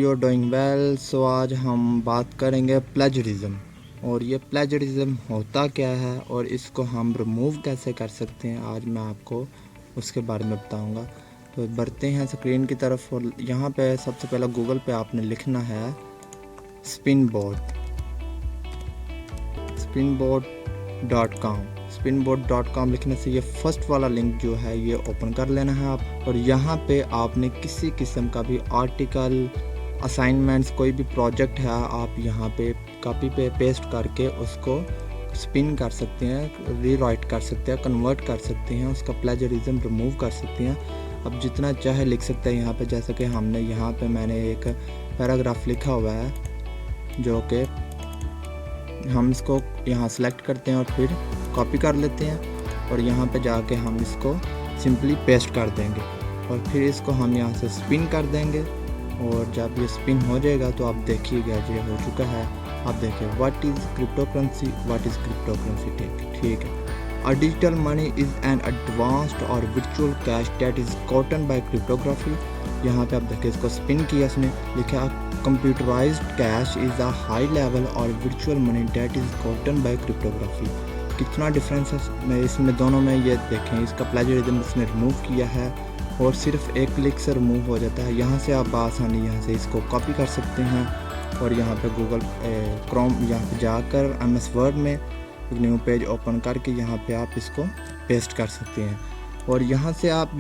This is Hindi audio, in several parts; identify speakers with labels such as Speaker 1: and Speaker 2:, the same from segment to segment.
Speaker 1: You are doing well. So आज हम बात करेंगे प्लेजरिज्म, और ये प्लेजरिज्म होता क्या है और इसको हम रिमूव कैसे कर सकते हैं, आज मैं आपको उसके बारे में बताऊंगा। तो बढ़ते हैं स्क्रीन की तरफ, और यहाँ पे सबसे पहले गूगल पे आपने लिखना है spinboard.com। spinboard.com लिखने से ये फर्स्ट वाला लिंक जो है ये ओपन कर लेना है आप, और यहाँ पे आपने किसी किस्म का भी आर्टिकल, असाइनमेंट्स, कोई भी प्रोजेक्ट है आप यहाँ पे कॉपी पे पेस्ट करके उसको स्पिन कर सकते हैं, रीराइट कर सकते हैं, कन्वर्ट कर सकते हैं, उसका प्लेजरिज्म रिमूव कर सकते हैं। अब जितना चाहे लिख सकते हैं यहाँ पे, जैसे कि हमने यहाँ पे मैंने एक पैराग्राफ लिखा हुआ है जो कि हम इसको यहाँ सेलेक्ट करते हैं और फिर कॉपी कर लेते हैं, और यहाँ पे जाके हम इसको सिंपली पेस्ट कर देंगे, और फिर इसको हम यहाँ से स्पिन कर देंगे। और जब ये स्पिन हो जाएगा तो आप देखिएगा ये हो चुका है। आप देखिए व्हाट इज़ क्रिप्टोकरेंसी, ठीक है। A digital money is an advanced or virtual cash that is gotten by cryptography। यहाँ पे आप देखिए इसको स्पिन किया, इसने लिखा computerised cash is a high level और virtual money that is gotten by cryptography। कितना डिफरेंस है इसमें दोनों में, ये देखें। इसका प्लेजरिज्म इसने रिमूव किया है और सिर्फ एक क्लिक से रिमूव हो जाता है। यहाँ से आप आसानी यहाँ से इसको कॉपी कर सकते हैं, और यहाँ पे गूगल क्रोम यहाँ पे जाकर MS वर्ड में न्यू पेज ओपन करके यहाँ पे आप इसको पेस्ट कर सकते हैं। और यहाँ से आप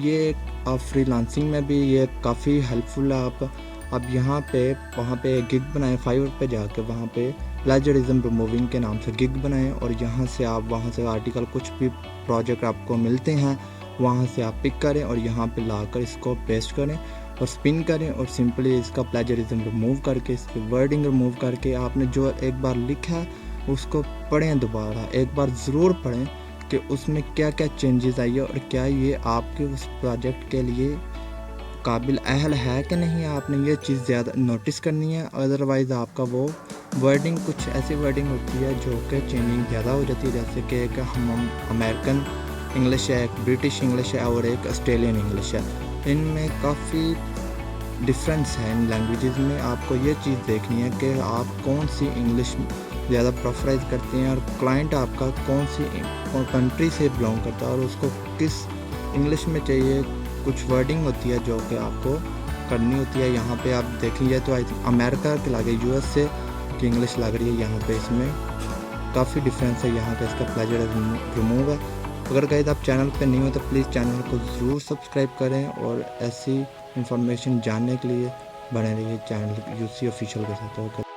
Speaker 1: फ्रीलांसिंग में भी ये काफ़ी हेल्पफुल है। आप यहाँ पे वहाँ पे गिग बनाएं, फाइवर पे जाके वहाँ पे प्लेजरिज्म रिमूविंग के नाम से गिग बनाएं, और यहाँ से आप वहाँ से आर्टिकल, कुछ भी प्रोजेक्ट आपको मिलते हैं वहाँ से आप पिक करें और यहाँ पे लाकर इसको पेस्ट करें और स्पिन करें, और सिंपली इसका प्लेजरिज्म रिमूव करके, इसकी वर्डिंग रिमूव करके, आपने जो एक बार लिखा है उसको पढ़ें, दोबारा एक बार ज़रूर पढ़ें कि उसमें क्या क्या चेंजेस आई है और क्या ये आपके उस प्रोजेक्ट के लिए काबिल अहल है कि नहीं। आपने ये चीज़ ज़्यादा नोटिस करनी है, अदरवाइज़ आपका वो वर्डिंग, कुछ ऐसी वर्डिंग होती है जो कि चेंजिंग ज़्यादा हो जाती है, जैसे कि एक हम अमेरिकन इंग्लिश है, एक ब्रिटिश इंग्लिश है और एक ऑस्ट्रेलियन इंग्लिश है। इनमें काफ़ी डिफरेंस है इन लैंग्वेजेस में। आपको ये चीज़ देखनी है कि आप कौन सी इंग्लिश ज़्यादा प्रेफराइज करते हैं, और क्लाइंट आपका कौन सी कंट्री से बिलोंग करता है और उसको किस इंग्लिश में चाहिए। कुछ वर्डिंग होती है जो कि आपको करनी होती है। यहाँ पे आप देख लीजिए तो आई थिंक अमेरिका के लगे, US से की इंग्लिश लग रही है। यहाँ पे इसमें काफ़ी डिफरेंस है। यहाँ का इसका प्लेजरिज्म रिमूव है। अगर गाइस आप चैनल पे नहीं हो तो प्लीज़ चैनल को ज़रूर सब्सक्राइब करें, और ऐसी इंफॉर्मेशन जानने के लिए बने रहिए चैनल UC ऑफिशियल के साथ। ओके।